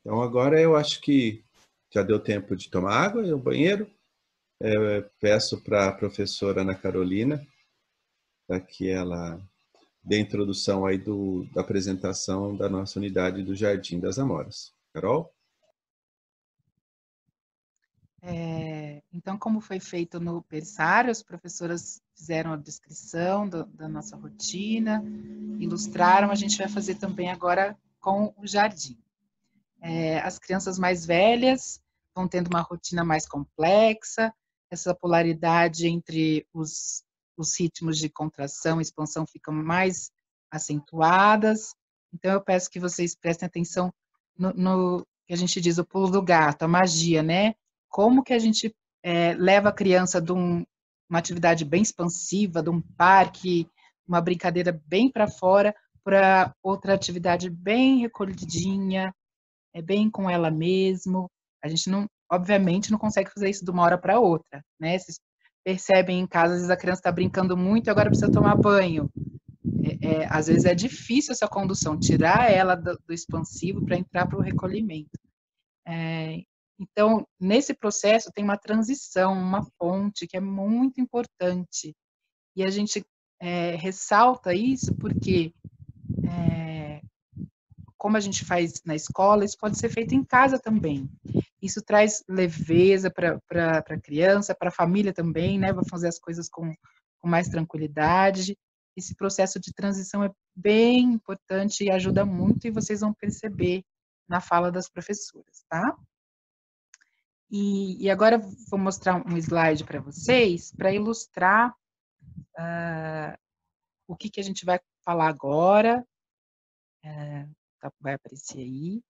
Então agora eu acho que já deu tempo de tomar água e ir ao banheiro. Peço para a professora Ana Carolina para que ela dê a introdução aí da apresentação da nossa unidade do Jardim das Amoras. Carol? Então, como foi feito no berçário, as professoras fizeram a descrição da nossa rotina, ilustraram, a gente vai fazer também agora com o jardim. As crianças mais velhas vão tendo uma rotina mais complexa, essa polaridade entre os ritmos de contração e expansão ficam mais acentuadas. Então, eu peço que vocês prestem atenção no que a gente diz, o pulo do gato, a magia, né? Como que a gente leva a criança de uma atividade bem expansiva, de um parque, uma brincadeira bem para fora, para outra atividade bem recolhidinha, bem com ela mesmo. A gente não, obviamente, não consegue fazer isso de uma hora para outra, né? Vocês percebem em casa, às vezes a criança está brincando muito e agora precisa tomar banho. Às vezes é difícil essa condução, tirar ela do expansivo para entrar para o recolhimento. Então, nesse processo tem uma transição, uma ponte que é muito importante. E a gente ressalta isso porque como a gente faz na escola, isso pode ser feito em casa também. Isso traz leveza para a criança, para a família também, né? Vai fazer as coisas com mais tranquilidade. Esse processo de transição é bem importante e ajuda muito, e vocês vão perceber na fala das professoras, tá? E agora vou mostrar um slide para vocês, para ilustrar o que a gente vai falar agora. Vai aparecer aí.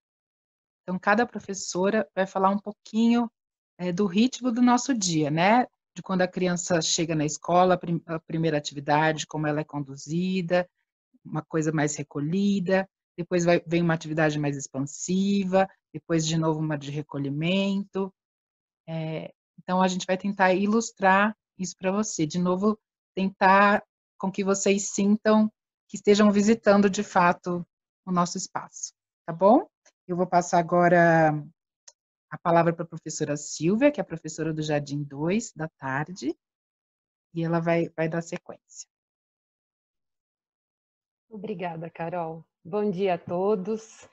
Então, cada professora vai falar um pouquinho do ritmo do nosso dia, né? De quando a criança chega na escola, a primeira atividade, como ela é conduzida, uma coisa mais recolhida, depois vem uma atividade mais expansiva, depois de novo uma de recolhimento. Então, a gente vai tentar ilustrar isso para você. De novo, tentar com que vocês sintam que estejam visitando de fato o nosso espaço, tá bom? Eu vou passar agora a palavra para a professora Silvia, que é a professora do Jardim 2, da tarde, e ela vai dar sequência. Obrigada, Carol. Bom dia a todos.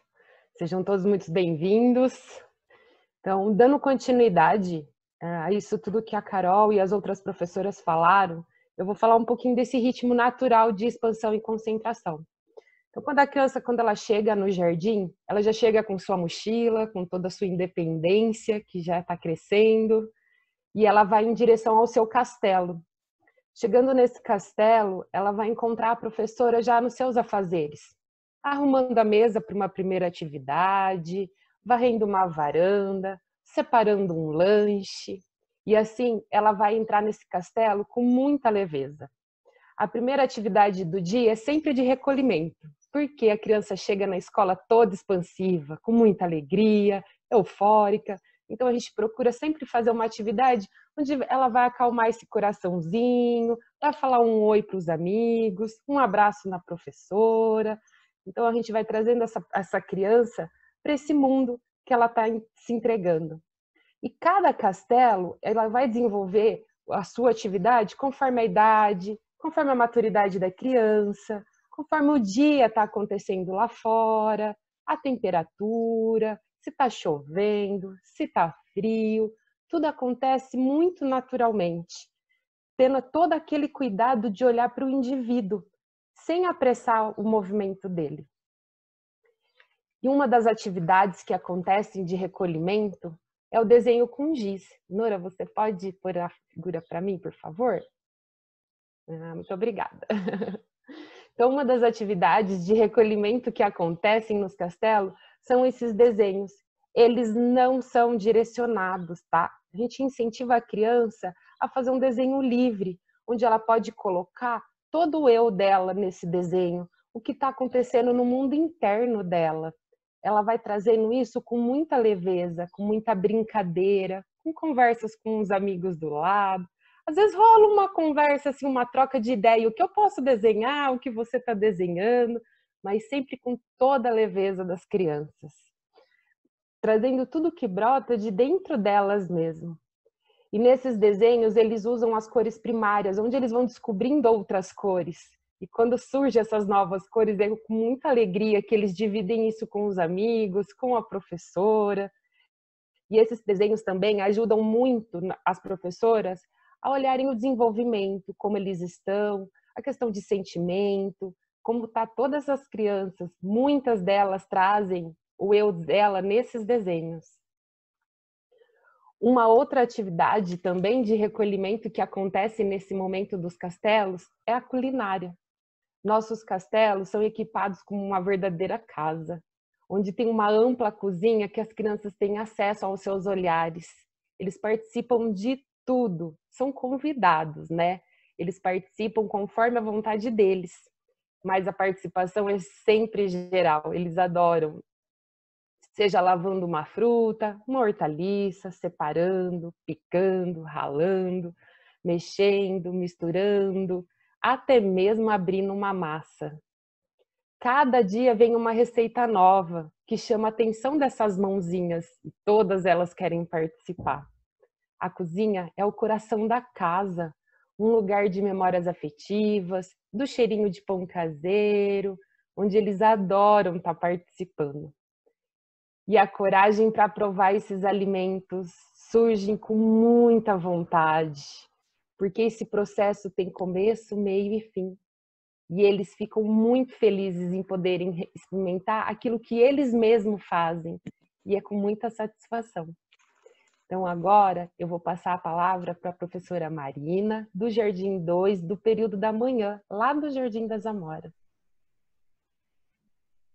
Sejam todos muito bem-vindos. Então, dando continuidade a isso tudo que a Carol e as outras professoras falaram, eu vou falar um pouquinho desse ritmo natural de expansão e concentração. Então, quando ela chega no jardim, ela já chega com sua mochila, com toda a sua independência, que já está crescendo, e ela vai em direção ao seu castelo. Chegando nesse castelo, ela vai encontrar a professora já nos seus afazeres, arrumando a mesa para uma primeira atividade, varrendo uma varanda, separando um lanche. E assim, ela vai entrar nesse castelo com muita leveza. A primeira atividade do dia é sempre de recolhimento, porque a criança chega na escola toda expansiva, com muita alegria, eufórica. Então a gente procura sempre fazer uma atividade onde ela vai acalmar esse coraçãozinho, vai falar um oi para os amigos, um abraço na professora. Então a gente vai trazendo essa criança para esse mundo que ela está se entregando. E cada castelo, ela vai desenvolver a sua atividade conforme a idade, conforme a maturidade da criança, conforme o dia está acontecendo lá fora, a temperatura, se está chovendo, se está frio, tudo acontece muito naturalmente, tendo todo aquele cuidado de olhar para o indivíduo, sem apressar o movimento dele. E uma das atividades que acontecem de recolhimento é o desenho com giz. Nora, você pode pôr a figura para mim, por favor? Muito obrigada. Então, uma das atividades de recolhimento que acontecem nos castelos são esses desenhos. Eles não são direcionados, tá? A gente incentiva a criança a fazer um desenho livre, onde ela pode colocar todo o eu dela nesse desenho, o que está acontecendo no mundo interno dela. Ela vai trazendo isso com muita leveza, com muita brincadeira, com conversas com os amigos do lado. Às vezes rola uma conversa, assim, uma troca de ideia, o que eu posso desenhar, o que você está desenhando, mas sempre com toda a leveza das crianças. trazendo tudo que brota de dentro delas mesmo. E nesses desenhos eles usam as cores primárias, onde eles vão descobrindo outras cores. E quando surgem essas novas cores, é com muita alegria que eles dividem isso com os amigos, com a professora. E esses desenhos também ajudam muito as professoras a olharem o desenvolvimento, como eles estão, a questão de sentimento, como tá todas as crianças. Muitas delas trazem o eu dela nesses desenhos. Uma outra atividade também de recolhimento que acontece nesse momento dos castelos é a culinária. Nossos castelos são equipados como uma verdadeira casa, onde tem uma ampla cozinha que as crianças têm acesso aos seus olhares. Eles participam de tudo, são convidados, né? Eles participam conforme a vontade deles, mas a participação é sempre geral, eles adoram. Seja lavando uma fruta, uma hortaliça, separando, picando, ralando, mexendo, misturando, até mesmo abrindo uma massa. Cada dia vem uma receita nova que chama a atenção dessas mãozinhas e todas elas querem participar. A cozinha é o coração da casa, um lugar de memórias afetivas, do cheirinho de pão caseiro, onde eles adoram estar participando. E a coragem para provar esses alimentos surge com muita vontade, porque esse processo tem começo, meio e fim. E eles ficam muito felizes em poderem experimentar aquilo que eles mesmos fazem. E é com muita satisfação. Então agora eu vou passar a palavra para a professora Marina, do Jardim 2, do período da manhã, lá do Jardim das Amoras.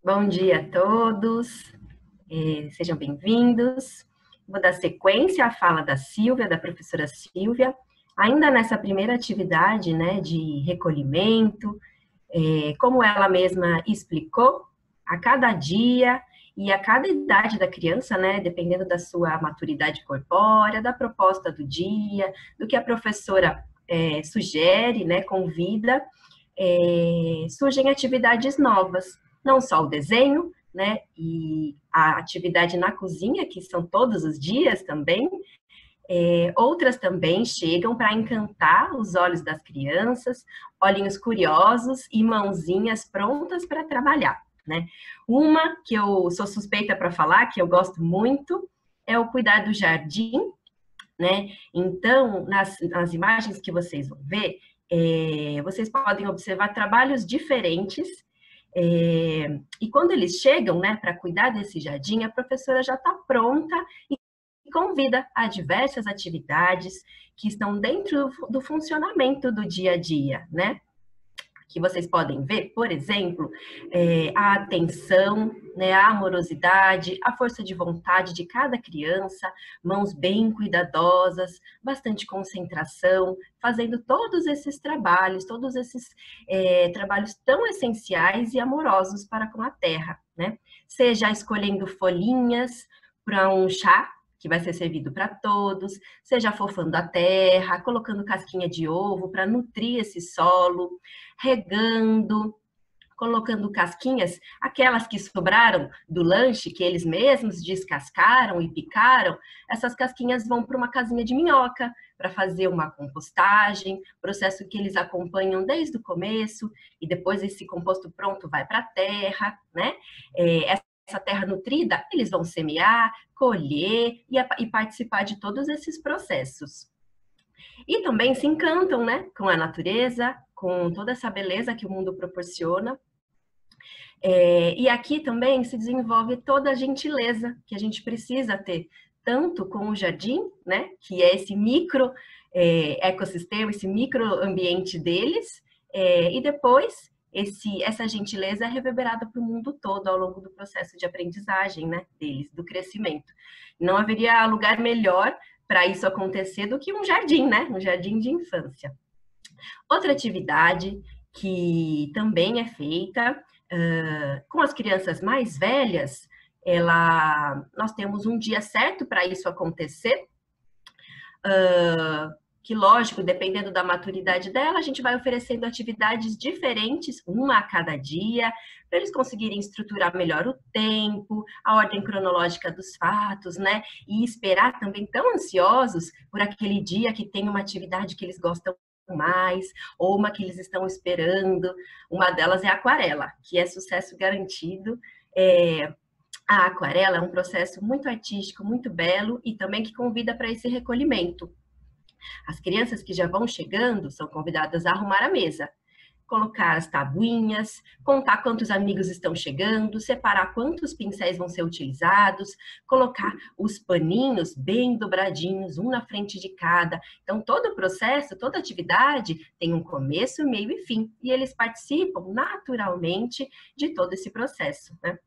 Bom dia a todos. Sejam bem-vindos. Vou dar sequência à fala da Silvia, da professora Silvia, ainda nessa primeira atividade, né, de recolhimento, como ela mesma explicou, a cada dia e a cada idade da criança, né, dependendo da sua maturidade corpórea, da proposta do dia, do que a professora sugere, né, convida, surgem atividades novas, não só o desenho, né, e a atividade na cozinha, que são todos os dias também, outras também chegam para encantar os olhos das crianças, olhinhos curiosos e mãozinhas prontas para trabalhar, né? Uma que eu sou suspeita para falar, que eu gosto muito, é o cuidar do jardim, né? Então, nas imagens que vocês vão ver, vocês podem observar trabalhos diferentes. E quando eles chegam, né, para cuidar desse jardim, a professora já está pronta e convida a diversas atividades que estão dentro do funcionamento do dia a dia, né? Que vocês podem ver, por exemplo, a atenção, né, a amorosidade, a força de vontade de cada criança, mãos bem cuidadosas, bastante concentração, fazendo todos esses trabalhos trabalhos tão essenciais e amorosos para com a terra, né? Seja escolhendo folhinhas para um chá, que vai ser servido para todos, seja afofando a terra, colocando casquinha de ovo para nutrir esse solo, regando, colocando casquinhas, aquelas que sobraram do lanche, que eles mesmos descascaram e picaram, essas casquinhas vão para uma casinha de minhoca, para fazer uma compostagem, processo que eles acompanham desde o começo, e depois esse composto pronto vai para a terra, né? Essa terra nutrida, eles vão semear, colher e participar de todos esses processos. E também se encantam, né, com a natureza, com toda essa beleza que o mundo proporciona. E aqui também se desenvolve toda a gentileza que a gente precisa ter, tanto com o jardim, né, que é esse micro ecossistema, esse micro ambiente deles, e depois essa gentileza é reverberada para o mundo todo ao longo do processo de aprendizagem, né, deles, do crescimento. Não haveria lugar melhor para isso acontecer do que um jardim, né, um jardim de infância. Outra atividade que também é feita com as crianças mais velhas, nós temos um dia certo para isso acontecer. que, lógico, dependendo da maturidade dela, a gente vai oferecendo atividades diferentes, uma a cada dia, para eles conseguirem estruturar melhor o tempo, a ordem cronológica dos fatos, né? E esperar também, tão ansiosos por aquele dia que tem uma atividade que eles gostam mais, ou uma que eles estão esperando. Uma delas é a aquarela, que é sucesso garantido. A aquarela é um processo muito artístico, muito belo, e também que convida para esse recolhimento. As crianças que já vão chegando são convidadas a arrumar a mesa, colocar as tabuinhas, contar quantos amigos estão chegando, separar quantos pincéis vão ser utilizados, colocar os paninhos bem dobradinhos, um na frente de cada. Então, todo o processo, toda atividade tem um começo, meio e fim, e eles participam naturalmente de todo esse processo, né?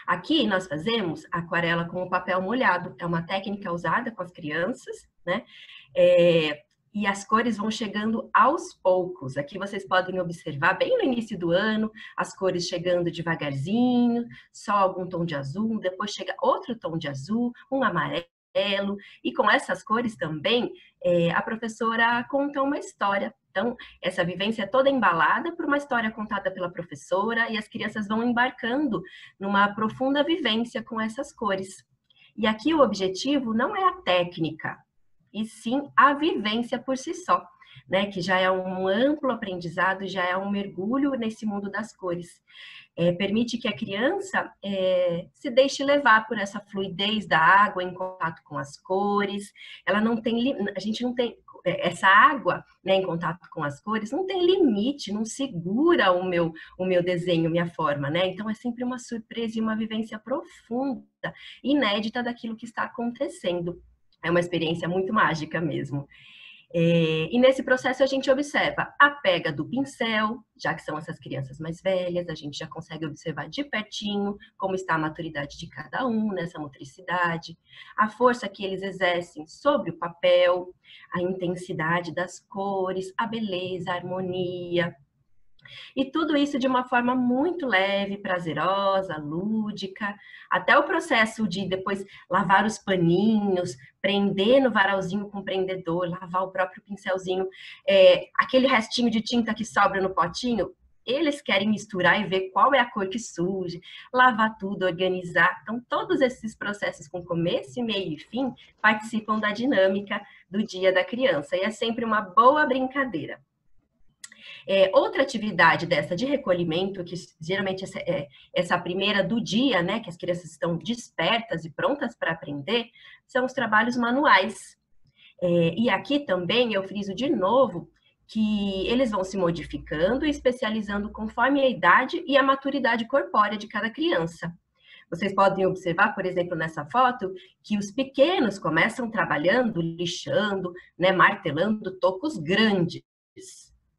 Aqui nós fazemos aquarela com o papel molhado, é uma técnica usada com as crianças, né? E as cores vão chegando aos poucos. Aqui vocês podem observar, bem no início do ano, as cores chegando devagarzinho, só algum tom de azul, depois chega outro tom de azul, um amarelo, e com essas cores também, a professora conta uma história. Então, essa vivência é toda embalada por uma história contada pela professora, e as crianças vão embarcando numa profunda vivência com essas cores. E aqui o objetivo não é a técnica, e sim a vivência por si só, né? Que já é um amplo aprendizado, já é um mergulho nesse mundo das cores. Permite que a criança se deixe levar por essa fluidez da água em contato com as cores. Ela não tem, a gente não tem essa água, né, em contato com as cores, não tem limite, não segura o meu desenho, minha forma, né? Então é sempre uma surpresa e uma vivência profunda, inédita daquilo que está acontecendo. É uma experiência muito mágica mesmo. E nesse processo a gente observa a pega do pincel, já que são essas crianças mais velhas, a gente já consegue observar de pertinho como está a maturidade de cada um nessa motricidade, a força que eles exercem sobre o papel, a intensidade das cores, a beleza, a harmonia. E tudo isso de uma forma muito leve, prazerosa, lúdica, até o processo de depois lavar os paninhos, prender no varalzinho com prendedor, lavar o próprio pincelzinho, aquele restinho de tinta que sobra no potinho, eles querem misturar e ver qual é a cor que surge, lavar tudo, organizar. Então, todos esses processos com começo, meio e fim participam da dinâmica do dia da criança, e é sempre uma boa brincadeira. Outra atividade dessa de recolhimento, que geralmente essa primeira do dia, né, que as crianças estão despertas e prontas para aprender, são os trabalhos manuais. E aqui também eu friso de novo que eles vão se modificando e especializando conforme a idade e a maturidade corpórea de cada criança. Vocês podem observar, por exemplo, nessa foto, que os pequenos começam trabalhando, lixando, né, martelando tocos grandes.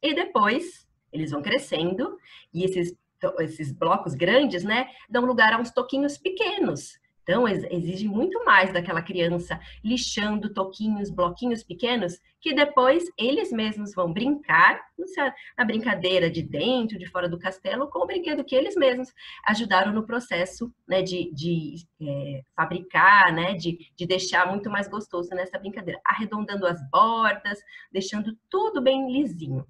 E depois, eles vão crescendo, e esses blocos grandes, né, dão lugar a uns toquinhos pequenos. Então, exige muito mais daquela criança lixando toquinhos, bloquinhos pequenos, que depois eles mesmos vão brincar na brincadeira de dentro, de fora do castelo, com o brinquedo que eles mesmos ajudaram no processo, né, de fabricar, né, de deixar muito mais gostoso nessa brincadeira, arredondando as bordas, deixando tudo bem lisinho.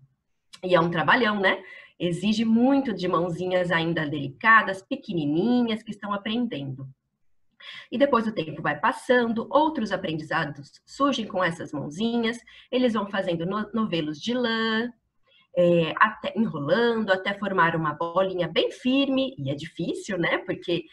E é um trabalhão, né? Exige muito de mãozinhas ainda delicadas, pequenininhas, que estão aprendendo. E depois o tempo vai passando, outros aprendizados surgem com essas mãozinhas, eles vão fazendo novelos de lã, até enrolando, até formar uma bolinha bem firme, e é difícil, né? Porque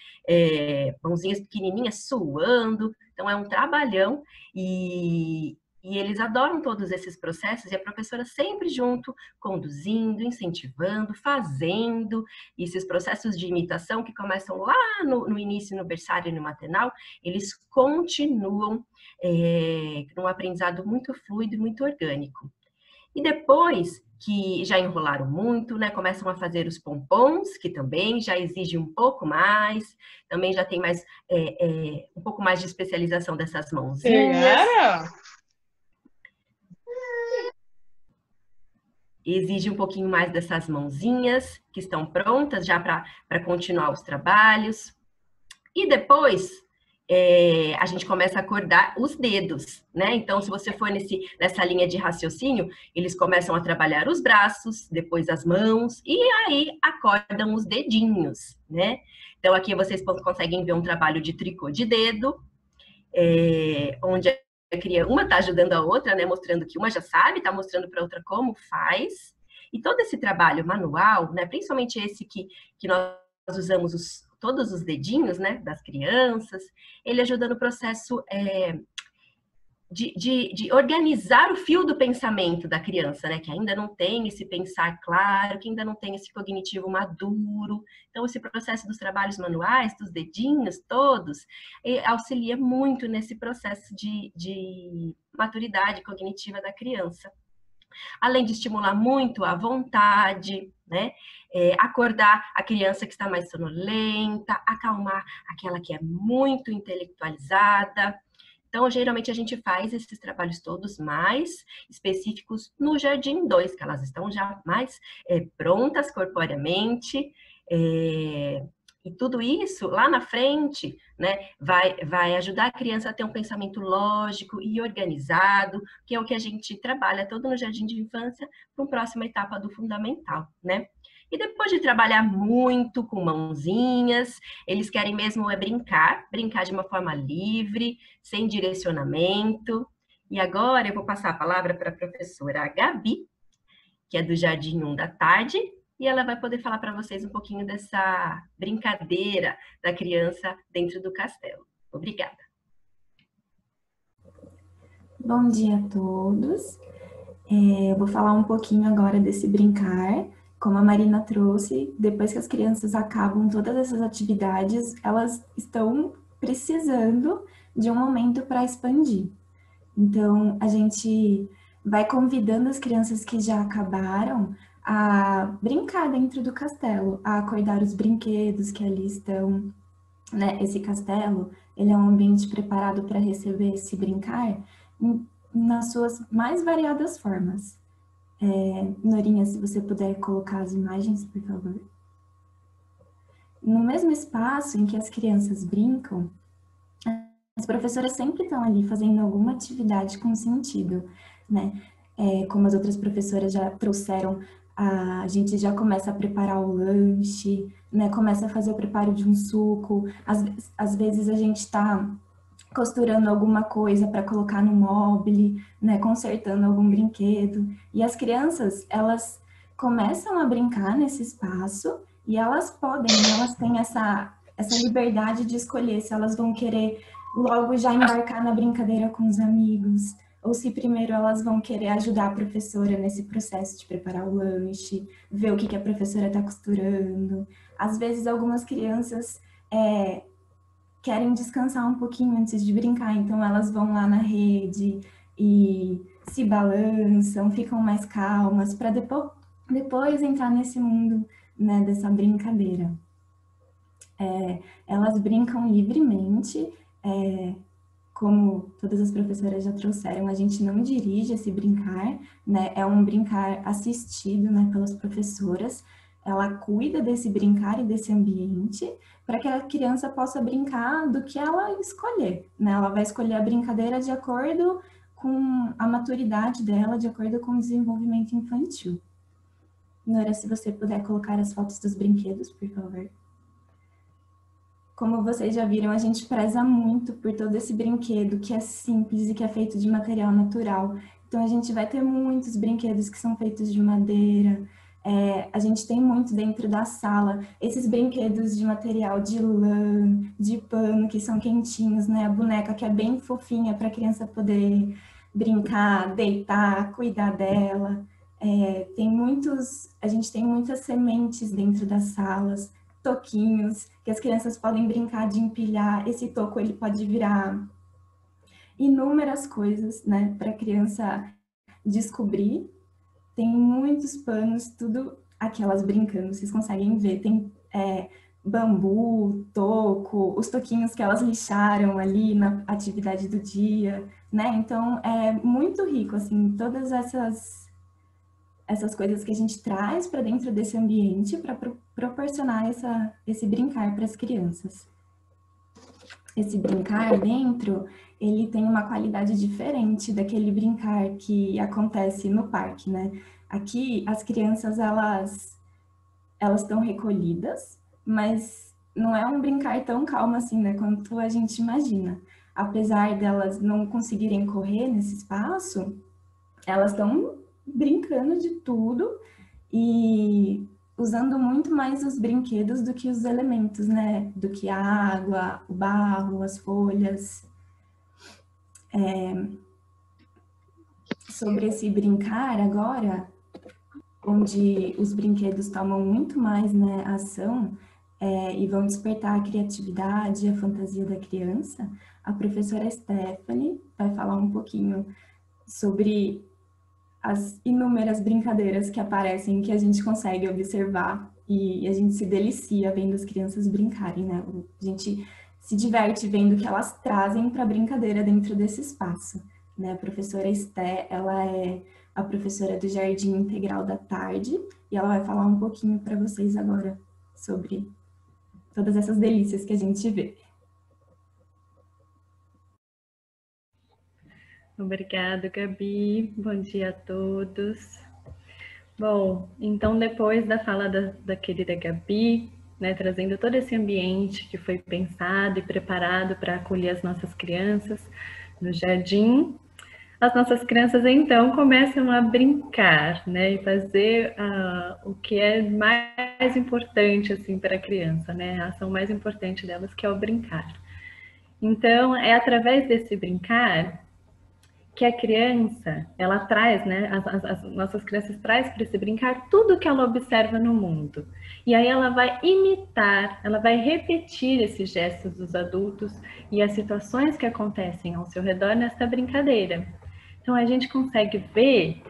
mãozinhas pequenininhas suando, então é um trabalhão, e eles adoram todos esses processos, e a professora sempre junto, conduzindo, incentivando, fazendo. E esses processos de imitação que começam lá no início, no berçário e no maternal, eles continuam num aprendizado muito fluido e muito orgânico. E depois que já enrolaram muito, né, começam a fazer os pompons, que também já exige um pouco mais, também já tem mais um pouco mais de especialização dessas mãozinhas. Pegaram? Exige um pouquinho mais dessas mãozinhas, que estão prontas já para continuar os trabalhos. E depois a gente começa a acordar os dedos, né? Então, se você for nessa linha de raciocínio, eles começam a trabalhar os braços, depois as mãos, e aí acordam os dedinhos, né? Então, aqui vocês conseguem ver um trabalho de tricô de dedo, onde uma está ajudando a outra, né? Mostrando que uma já sabe, está mostrando para a outra como faz. E todo esse trabalho manual, né? Principalmente esse que nós usamos todos os dedinhos, né, das crianças, ele ajuda no processo de organizar o fio do pensamento da criança, né, que ainda não tem esse pensar claro, que ainda não tem esse cognitivo maduro. Então, esse processo dos trabalhos manuais, dos dedinhos todos, auxilia muito nesse processo de maturidade cognitiva da criança. Além de estimular muito a vontade, né? Acordar a criança que está mais sonolenta, acalmar aquela que é muito intelectualizada. Então, geralmente a gente faz esses trabalhos todos mais específicos no Jardim 2, que elas estão já mais prontas corporeamente, e tudo isso, lá na frente, né, vai ajudar a criança a ter um pensamento lógico e organizado, que é o que a gente trabalha todo no jardim de infância, para uma próxima etapa do fundamental, né? E depois de trabalhar muito com mãozinhas, eles querem mesmo brincar de uma forma livre, sem direcionamento. E agora eu vou passar a palavra para a professora Gabi, que é do Jardim 1 da tarde, e ela vai poder falar para vocês um pouquinho dessa brincadeira da criança dentro do castelo. Obrigada. Bom dia a todos. Eu vou falar um pouquinho agora desse brincar. Como a Marina trouxe, depois que as crianças acabam todas essas atividades, elas estão precisando de um momento para expandir. Então, a gente vai convidando as crianças que já acabaram a brincar dentro do castelo, a acordar os brinquedos que ali estão, né? Esse castelo, ele é um ambiente preparado para receber esse brincar nas suas mais variadas formas. Norinha, se você puder colocar as imagens, por favor. No mesmo espaço em que as crianças brincam, as professoras sempre estão ali fazendo alguma atividade com sentido, né? Como as outras professoras já trouxeram, a gente já começa a preparar o lanche, né? Começa a fazer o preparo de um suco. Às vezes a gente está costurando alguma coisa para colocar no mobile, né? Consertando algum brinquedo. E as crianças, elas começam a brincar nesse espaço e elas têm essa liberdade de escolher se elas vão querer logo já embarcar na brincadeira com os amigos, ou se primeiro elas vão querer ajudar a professora nesse processo de preparar o lanche, ver o que a professora está costurando. Às vezes, algumas crianças querem descansar um pouquinho antes de brincar, então elas vão lá na rede e se balançam, ficam mais calmas, para depois entrar nesse mundo, né, dessa brincadeira. Elas brincam livremente, como todas as professoras já trouxeram, a gente não dirige esse brincar, né? É um brincar assistido, né, pelas professoras. Ela cuida desse brincar e desse ambiente para que a criança possa brincar do que ela escolher, né? Ela vai escolher a brincadeira de acordo com a maturidade dela, de acordo com o desenvolvimento infantil. Nora, se você puder colocar as fotos dos brinquedos, por favor. Como vocês já viram, a gente preza muito por todo esse brinquedo que é simples e que é feito de material natural. Então, a gente vai ter muitos brinquedos que são feitos de madeira. A gente tem muito dentro da sala. Esses brinquedos de material de lã, de pano, que são quentinhos, né? A boneca que é bem fofinha para a criança poder brincar, deitar, cuidar dela. A gente tem muitas sementes dentro das salas, toquinhos, que as crianças podem brincar de empilhar. Esse toco, ele pode virar inúmeras coisas, né, para a criança descobrir. Tem muitos panos, tudo aquelas brincando, vocês conseguem ver. Tem bambu, toco, os toquinhos que elas lixaram ali na atividade do dia, né? Então, é muito rico, assim, todas essas coisas que a gente traz para dentro desse ambiente para proporcionar esse brincar para as crianças. esse brincar dentro, ele tem uma qualidade diferente daquele brincar que acontece no parque, né? Aqui, as crianças, elas estão recolhidas, mas não é um brincar tão calmo assim, né, quanto a gente imagina. Apesar delas não conseguirem correr nesse espaço, elas estão brincando de tudo e usando muito mais os brinquedos do que os elementos, né? Do que a água, o barro, as folhas. Sobre esse brincar agora, onde os brinquedos tomam muito mais, né, ação e vão despertar a criatividade e a fantasia da criança, a professora Stephanie vai falar um pouquinho sobre as inúmeras brincadeiras que aparecem, que a gente consegue observar e a gente se delicia vendo as crianças brincarem, né? A gente se diverte vendo que elas trazem para a brincadeira dentro desse espaço, né? A professora Esté, ela é a professora do Jardim Integral da Tarde e ela vai falar um pouquinho para vocês agora sobre todas essas delícias que a gente vê. Obrigada, Gabi. Bom dia a todos. Bom, então depois da fala da querida Gabi, né, trazendo todo esse ambiente que foi pensado e preparado para acolher as nossas crianças no jardim, as nossas crianças então começam a brincar, né, e fazer o que é mais importante assim para a criança, né, a ação mais importante delas, que é o brincar. Então, é através desse brincar que a criança, ela traz, né, as nossas crianças traz para esse brincar tudo que ela observa no mundo. E aí ela vai imitar, ela vai repetir esses gestos dos adultos e as situações que acontecem ao seu redor nessa brincadeira. Então a gente consegue ver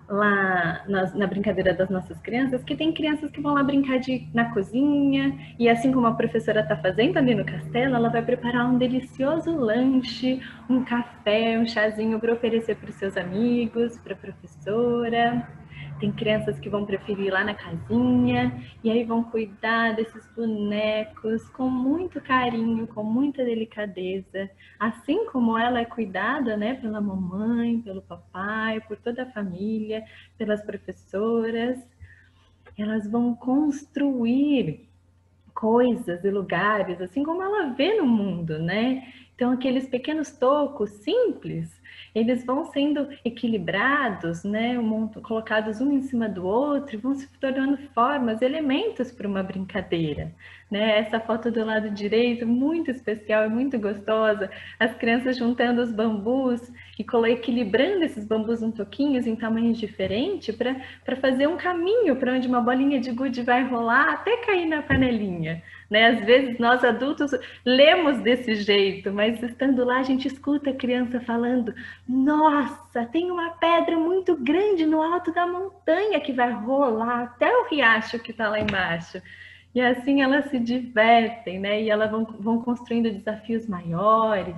lá na brincadeira das nossas crianças, que tem crianças que vão lá brincar na cozinha, e assim como a professora está fazendo ali no castelo, ela vai preparar um delicioso lanche, um café, um chazinho para oferecer para os seus amigos, para a professora. Tem crianças que vão preferir ir lá na casinha, e aí vão cuidar desses bonecos com muito carinho, com muita delicadeza, assim como ela é cuidada, né, pela mamãe, pelo papai, por toda a família, pelas professoras. Elas vão construir coisas e lugares, assim como ela vê no mundo, né? Então, aqueles pequenos tocos simples, eles vão sendo equilibrados, né? Colocados um em cima do outro, e vão se tornando formas, elementos para uma brincadeira, né? Essa foto do lado direito, muito especial e muito gostosa, as crianças juntando os bambus e equilibrando esses bambus em toquinhos em tamanhos diferentes para fazer um caminho para onde uma bolinha de gude vai rolar até cair na panelinha. Né? Às vezes nós adultos lemos desse jeito, mas estando lá a gente escuta a criança falando: nossa, tem uma pedra muito grande no alto da montanha que vai rolar até o riacho que está lá embaixo. E assim elas se divertem, né? E elas vão construindo desafios maiores,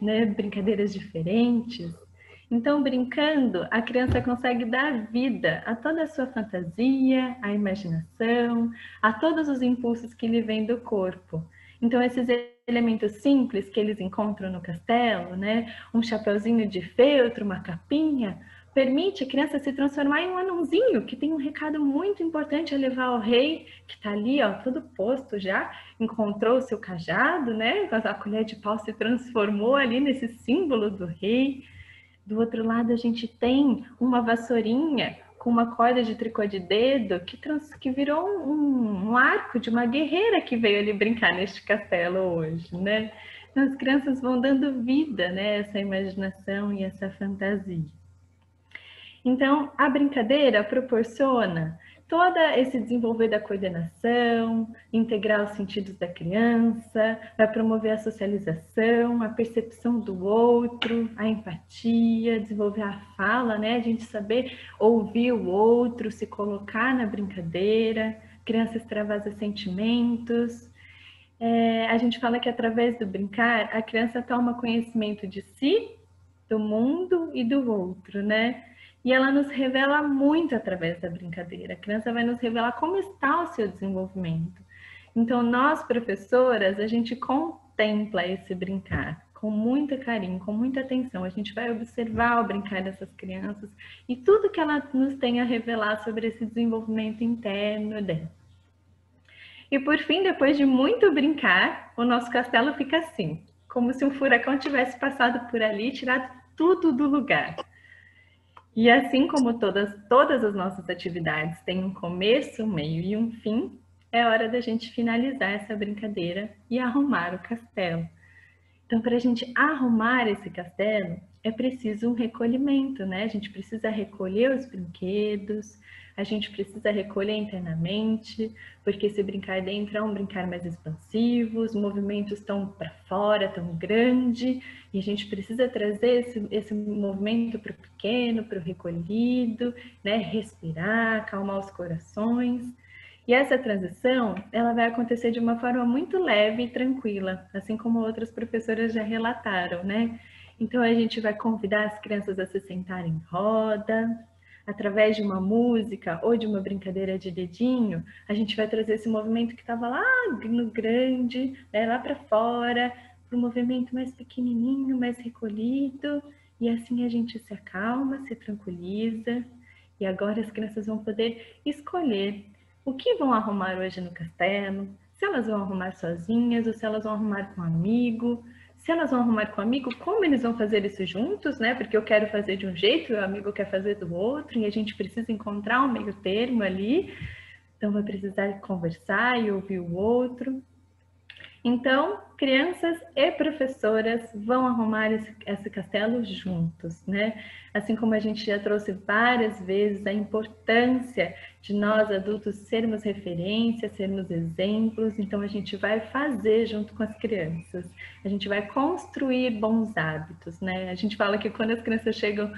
né? Brincadeiras diferentes. Então, brincando, a criança consegue dar vida a toda a sua fantasia, a imaginação, a todos os impulsos que lhe vêm do corpo. Então, esses elementos simples que eles encontram no castelo, né? Um chapeuzinho de feltro, uma capinha, permite a criança se transformar em um anãozinho, que tem um recado muito importante a levar ao rei, que está ali, ó, todo posto já, encontrou o seu cajado, né? A colher de pau se transformou ali nesse símbolo do rei. Do outro lado, a gente tem uma vassourinha com uma corda de tricô de dedo que virou um arco de uma guerreira que veio ali brincar neste castelo hoje, né? Então, as crianças vão dando vida, né? Essa imaginação e essa fantasia. Então, a brincadeira proporciona todo esse desenvolver da coordenação, integrar os sentidos da criança, vai promover a socialização, a percepção do outro, a empatia, desenvolver a fala, né? A gente saber ouvir o outro, se colocar na brincadeira, criança extravasa sentimentos. A gente fala que através do brincar, a criança toma conhecimento de si, do mundo e do outro, né? E ela nos revela muito através da brincadeira. A criança vai nos revelar como está o seu desenvolvimento. Então, nós, professoras, a gente contempla esse brincar com muito carinho, com muita atenção. A gente vai observar o brincar dessas crianças e tudo que ela nos tem a revelar sobre esse desenvolvimento interno dela. E por fim, depois de muito brincar, o nosso castelo fica assim, como se um furacão tivesse passado por ali e tirado tudo do lugar. E assim como todas as nossas atividades têm um começo, um meio e um fim, é hora da gente finalizar essa brincadeira e arrumar o castelo. Então, para a gente arrumar esse castelo, é preciso um recolhimento, né? A gente precisa recolher os brinquedos, a gente precisa recolher internamente, porque esse brincar dentro é um brincar mais expansivo, os movimentos estão para fora, tão grande, e a gente precisa trazer esse movimento para o pequeno, para o recolhido, né? Respirar, acalmar os corações. E essa transição, ela vai acontecer de uma forma muito leve e tranquila, assim como outras professoras já relataram, né? Então, a gente vai convidar as crianças a se sentarem em roda, através de uma música ou de uma brincadeira de dedinho, a gente vai trazer esse movimento que estava lá no grande, né, lá para fora, para um movimento mais pequenininho, mais recolhido, e assim a gente se acalma, se tranquiliza, e agora as crianças vão poder escolher o que vão arrumar hoje no castelo, se elas vão arrumar sozinhas ou se elas vão arrumar com um amigo. Se elas vão arrumar com um amigo, como eles vão fazer isso juntos, né? Porque eu quero fazer de um jeito e o amigo quer fazer do outro, e a gente precisa encontrar um meio termo ali. Então, vai precisar conversar e ouvir o outro. Então, crianças e professoras vão arrumar esse castelo juntos, né? Assim como a gente já trouxe várias vezes a importância de nós adultos sermos referência, sermos exemplos, então a gente vai fazer junto com as crianças, a gente vai construir bons hábitos, né? A gente fala que quando as crianças chegam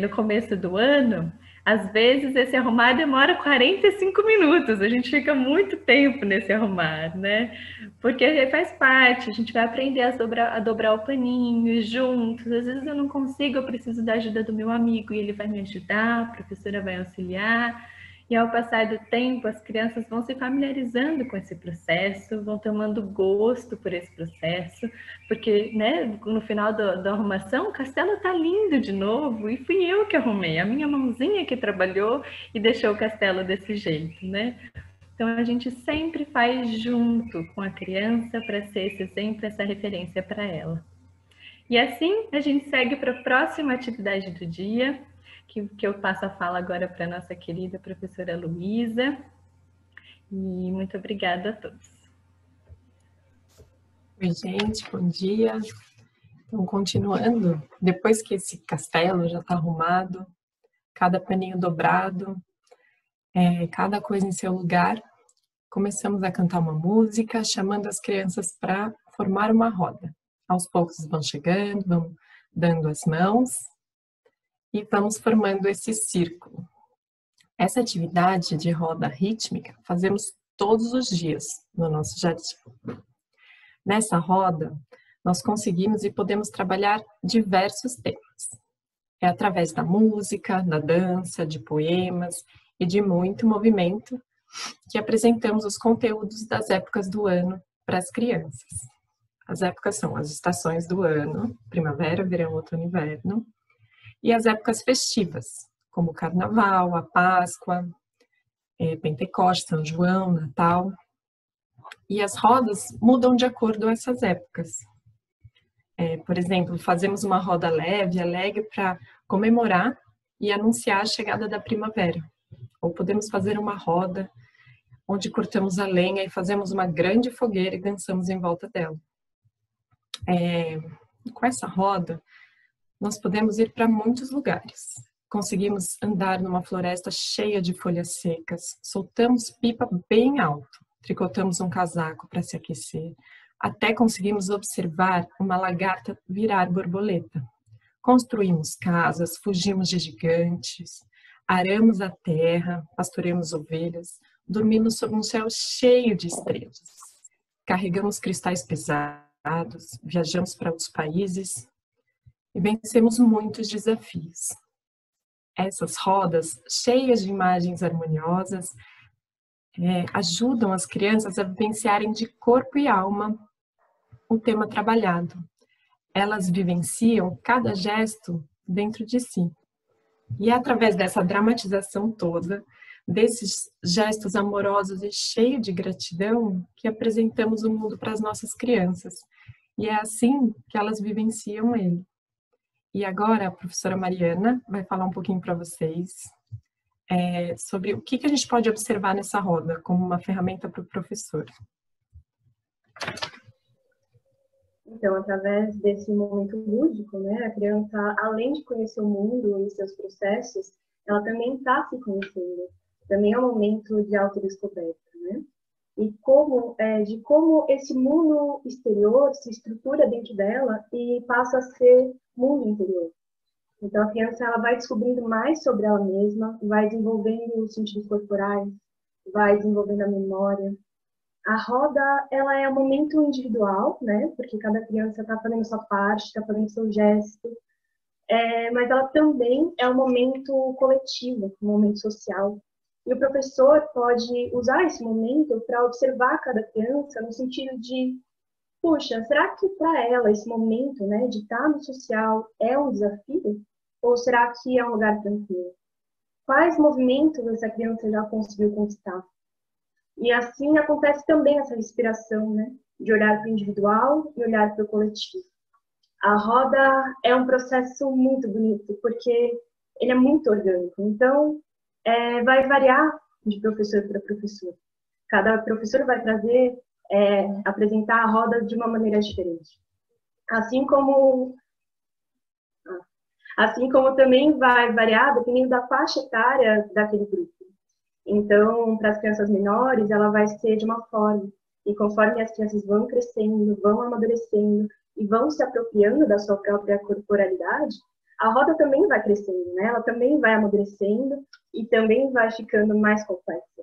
no começo do ano, às vezes esse arrumar demora 45 minutos, a gente fica muito tempo nesse arrumar, né? Porque faz parte, a gente vai aprender a dobrar o paninho juntos. Às vezes eu não consigo, eu preciso da ajuda do meu amigo e ele vai me ajudar, a professora vai auxiliar. E ao passar do tempo, as crianças vão se familiarizando com esse processo, vão tomando gosto por esse processo, porque, né, no final da arrumação, o castelo tá lindo de novo e fui eu que arrumei, a minha mãozinha que trabalhou e deixou o castelo desse jeito, né? Então, a gente sempre faz junto com a criança para ser esse exemplo, essa referência para ela. E assim, a gente segue para a próxima atividade do dia, que eu passo a fala agora para a nossa querida professora Luísa. E muito obrigada a todos. Oi, gente, bom dia. Então, continuando, depois que esse castelo já está arrumado, cada paninho dobrado, cada coisa em seu lugar, começamos a cantar uma música, chamando as crianças para formar uma roda. Aos poucos vão chegando, vão dando as mãos e vamos formando esse círculo. Essa atividade de roda rítmica fazemos todos os dias no nosso jardim. Nessa roda, nós conseguimos e podemos trabalhar diversos temas. É através da música, da dança, de poemas e de muito movimento que apresentamos os conteúdos das épocas do ano para as crianças. As épocas são as estações do ano, primavera, verão, outono e inverno, e as épocas festivas, como o Carnaval, a Páscoa, Pentecostes, São João, Natal. E as rodas mudam de acordo com essas épocas. Por exemplo, fazemos uma roda leve, alegre, para comemorar e anunciar a chegada da primavera. Ou podemos fazer uma roda onde cortamos a lenha e fazemos uma grande fogueira e dançamos em volta dela. Com essa roda, nós podemos ir para muitos lugares. Conseguimos andar numa floresta cheia de folhas secas, soltamos pipa bem alto, tricotamos um casaco para se aquecer, até conseguimos observar uma lagarta virar borboleta. Construímos casas, fugimos de gigantes, aramos a terra, pastoreamos ovelhas, dormimos sob um céu cheio de estrelas. Carregamos cristais pesados, viajamos para outros países e vencemos muitos desafios. Essas rodas, cheias de imagens harmoniosas, ajudam as crianças a vivenciarem de corpo e alma o tema trabalhado. Elas vivenciam cada gesto dentro de si. E é através dessa dramatização toda, desses gestos amorosos e cheios de gratidão, que apresentamos o mundo para as nossas crianças. E é assim que elas vivenciam ele. E agora a professora Mariana vai falar um pouquinho para vocês sobre o que a gente pode observar nessa roda como uma ferramenta para o professor. Então, através desse momento lúdico, né, a criança, além de conhecer o mundo e seus processos, ela também está se conhecendo. Também é um momento de autodescoberta, né? E de como esse mundo exterior se estrutura dentro dela e passa a ser mundo interior. Então, a criança ela vai descobrindo mais sobre ela mesma, vai desenvolvendo os sentidos corporais, vai desenvolvendo a memória. A roda, ela é um momento individual, né? Porque cada criança está fazendo sua parte, está fazendo seu gesto. Mas ela também é um momento coletivo, um momento social. E o professor pode usar esse momento para observar cada criança no sentido de, puxa, será que para ela esse momento, né, de estar no social é um desafio? Ou será que é um lugar tranquilo? Quais movimentos essa criança já conseguiu conquistar? E assim acontece também essa respiração, né? De olhar para o individual e olhar para o coletivo. A roda é um processo muito bonito, porque ele é muito orgânico. Então, vai variar de professor para professor. Cada professor vai trazer, apresentar a roda de uma maneira diferente. Assim como também vai variar dependendo da faixa etária daquele grupo. Então, para as crianças menores, ela vai ser de uma forma. E conforme as crianças vão crescendo, vão amadurecendo e vão se apropriando da sua própria corporalidade, a roda também vai crescendo, né? Ela também vai amadurecendo e também vai ficando mais complexa.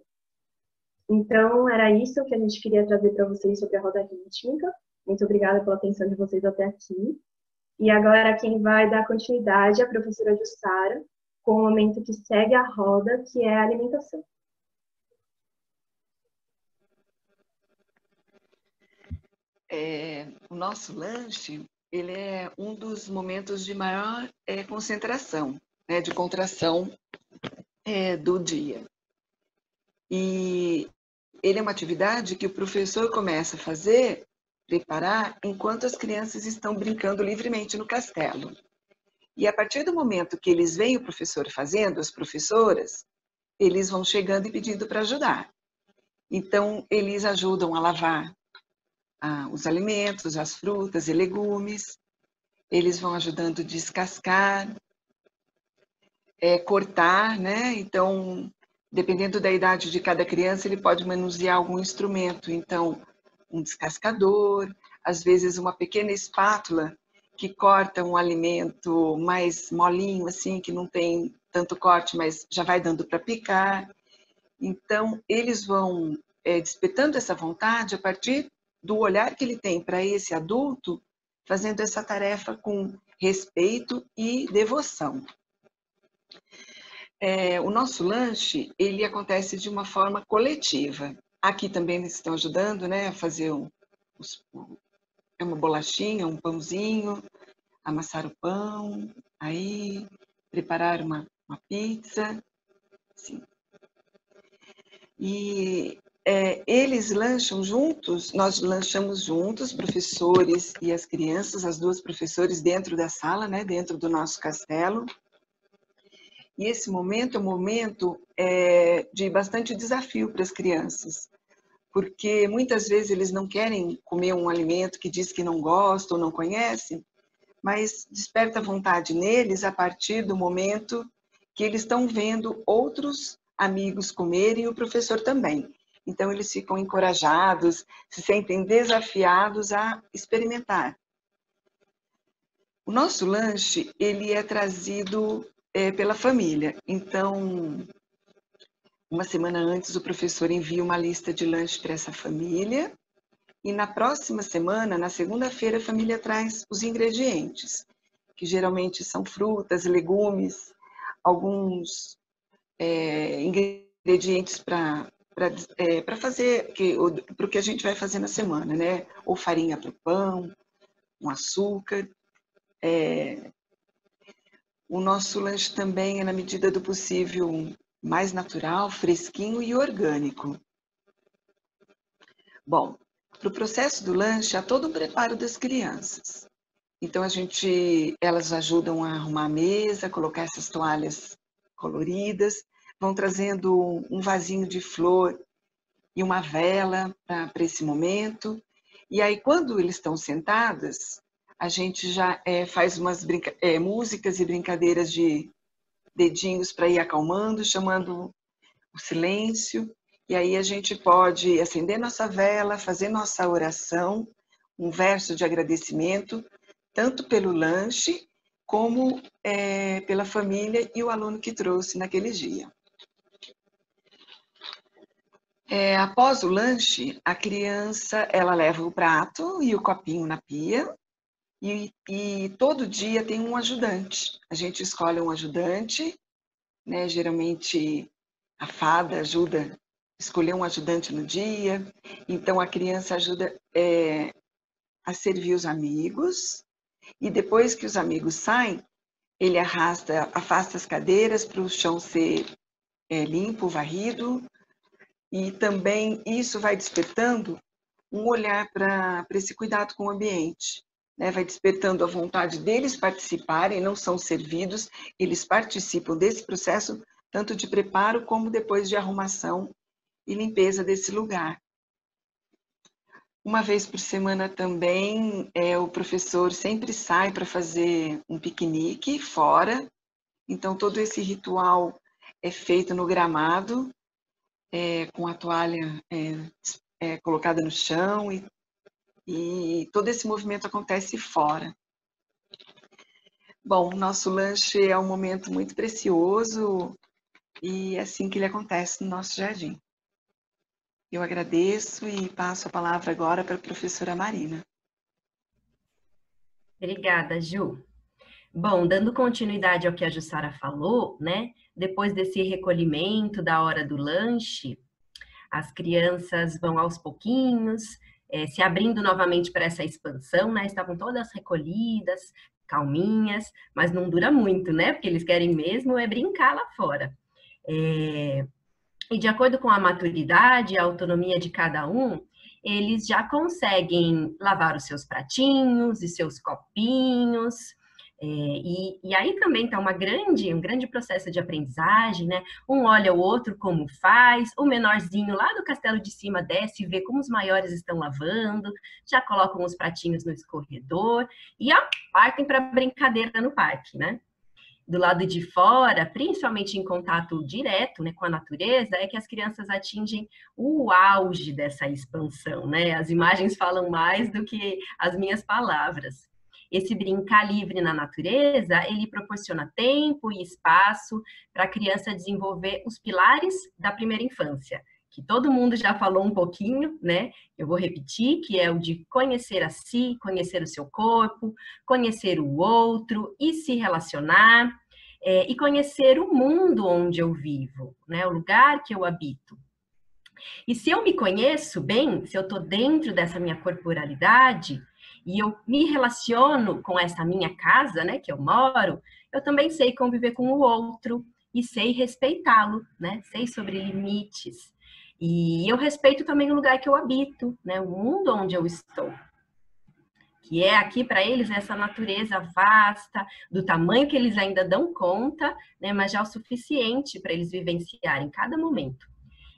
Então, era isso que a gente queria trazer para vocês sobre a roda rítmica. Muito obrigada pela atenção de vocês até aqui. E agora quem vai dar continuidade é a professora Jussara, com o momento que segue a roda, que é a alimentação. O nosso lanche, ele é um dos momentos de maior concentração, né, de contração do dia. E ele é uma atividade que o professor começa a fazer, preparar, enquanto as crianças estão brincando livremente no castelo. E a partir do momento que eles veem o professor fazendo, as professoras, eles vão chegando e pedindo para ajudar. Então, eles ajudam a lavar os alimentos, as frutas e legumes. Eles vão ajudando a descascar, cortar, né? Então, dependendo da idade de cada criança, ele pode manusear algum instrumento. Então, um descascador, às vezes uma pequena espátula que corta um alimento mais molinho, assim, que não tem tanto corte, mas já vai dando para picar. Então, eles vão despertando essa vontade a partir do olhar que ele tem para esse adulto, fazendo essa tarefa com respeito e devoção. O nosso lanche, ele acontece de uma forma coletiva. Aqui também eles estão ajudando, né, a fazer uma bolachinha, um pãozinho, amassar o pão, aí preparar uma pizza, assim. E eles lancham juntos, nós lanchamos juntos, professores e as crianças, as duas professores dentro da sala, né, dentro do nosso castelo. E esse momento é um momento de bastante desafio para as crianças, porque muitas vezes eles não querem comer um alimento que diz que não gosta ou não conhece, mas desperta vontade neles a partir do momento que eles estão vendo outros amigos comerem e o professor também. Então, eles ficam encorajados, se sentem desafiados a experimentar. O nosso lanche, ele é trazido pela família. Então, uma semana antes, o professor envia uma lista de lanche para essa família. E na próxima semana, na segunda-feira, a família traz os ingredientes, que geralmente são frutas, legumes, alguns ingredientes para para fazer para o que a gente vai fazer na semana, né? Ou farinha para o pão, um açúcar. O nosso lanche também é, na medida do possível, mais natural, fresquinho e orgânico. Bom, para o processo do lanche, há todo o preparo das crianças. Então, elas ajudam a arrumar a mesa, colocar essas toalhas coloridas, vão trazendo um vasinho de flor e uma vela para esse momento. E aí, quando eles estão sentadas, a gente já faz umas músicas e brincadeiras de dedinhos para ir acalmando, chamando o silêncio. E aí a gente pode acender nossa vela, fazer nossa oração, um verso de agradecimento, tanto pelo lanche, como pela família e o aluno que trouxe naquele dia. Após o lanche, a criança ela leva o prato e o copinho na pia, e todo dia tem um ajudante. A gente escolhe um ajudante, né? Geralmente a fada ajuda a escolher um ajudante no dia, então a criança ajuda a servir os amigos, e depois que os amigos saem, ele afasta as cadeiras para o chão ser limpo, varrido, e também isso vai despertando um olhar para esse cuidado com o ambiente, né? Vai despertando a vontade deles participarem, não são servidos, eles participam desse processo, tanto de preparo como depois de arrumação e limpeza desse lugar. Uma vez por semana também, o professor sempre sai para fazer um piquenique fora, então todo esse ritual é feito no gramado, com a toalha colocada no chão, e todo esse movimento acontece fora. Bom, nosso lanche é um momento muito precioso e é assim que ele acontece no nosso jardim. Eu agradeço e passo a palavra agora para a professora Marina. Obrigada, Ju. Bom, dando continuidade ao que a Jussara falou, né? Depois desse recolhimento da hora do lanche, as crianças vão aos pouquinhos, se abrindo novamente para essa expansão, né? Estavam todas recolhidas, calminhas, mas não dura muito, né? Porque eles querem mesmo brincar lá fora. E de acordo com a maturidade e a autonomia de cada um, eles já conseguem lavar os seus pratinhos e seus copinhos. E aí também está um grande processo de aprendizagem, né? Um olha o outro como faz, o menorzinho lá do castelo de cima desce e vê como os maiores estão lavando, já colocam os pratinhos no escorredor e partem para brincadeira no parque, né? Do lado de fora, principalmente em contato direto, né, com a natureza, é que as crianças atingem o auge dessa expansão, né? As imagens falam mais do que as minhas palavras. Esse brincar livre na natureza, ele proporciona tempo e espaço para a criança desenvolver os pilares da primeira infância, que todo mundo já falou um pouquinho, né? Eu vou repetir, que é o de conhecer a si, conhecer o seu corpo, conhecer o outro e se relacionar, e conhecer o mundo onde eu vivo, né? O lugar que eu habito. E se eu me conheço bem, se eu estou dentro dessa minha corporalidade, e eu me relaciono com essa minha casa, né, que eu moro, eu também sei conviver com o outro e sei respeitá-lo, né? Sei sobre limites. E eu respeito também o lugar que eu habito, né? O mundo onde eu estou. Que é aqui para eles essa natureza vasta, do tamanho que eles ainda dão conta, né? Mas já o suficiente para eles vivenciarem cada momento.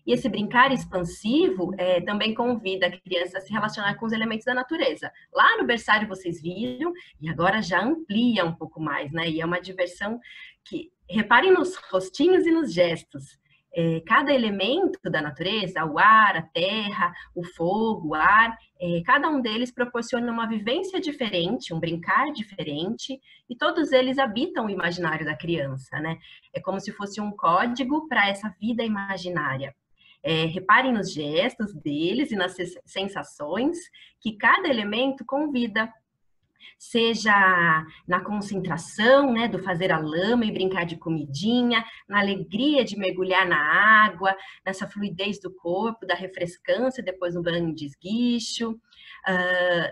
E esse brincar expansivo também convida a criança a se relacionar com os elementos da natureza. Lá no berçário vocês viram, e agora já amplia um pouco mais, né? E é uma diversão que... Reparem nos rostinhos e nos gestos. Cada elemento da natureza, o ar, a terra, o fogo, o ar, cada um deles proporciona uma vivência diferente, um brincar diferente, e todos eles habitam o imaginário da criança, né? É como se fosse um código para essa vida imaginária. Reparem nos gestos deles e nas sensações que cada elemento convida. seja na concentração, né, do fazer a lama e brincar de comidinha, na alegria de mergulhar na água, nessa fluidez do corpo, da refrescância depois do banho de esguicho,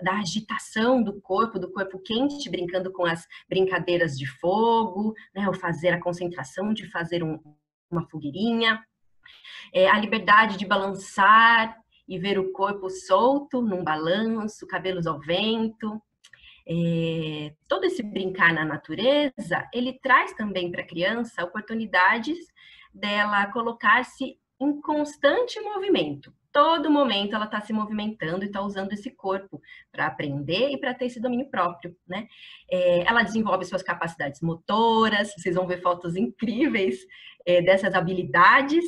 da agitação do corpo quente, brincando com as brincadeiras de fogo, né, o fazer a concentração de fazer uma fogueirinha, a liberdade de balançar e ver o corpo solto num balanço, cabelos ao vento. Todo esse brincar na natureza, ele traz também para a criança oportunidades dela colocar-se em constante movimento. Todo momento ela está se movimentando e está usando esse corpo para aprender e para ter esse domínio próprio, né? Ela desenvolve suas capacidades motoras, vocês vão ver fotos incríveis dessas habilidades,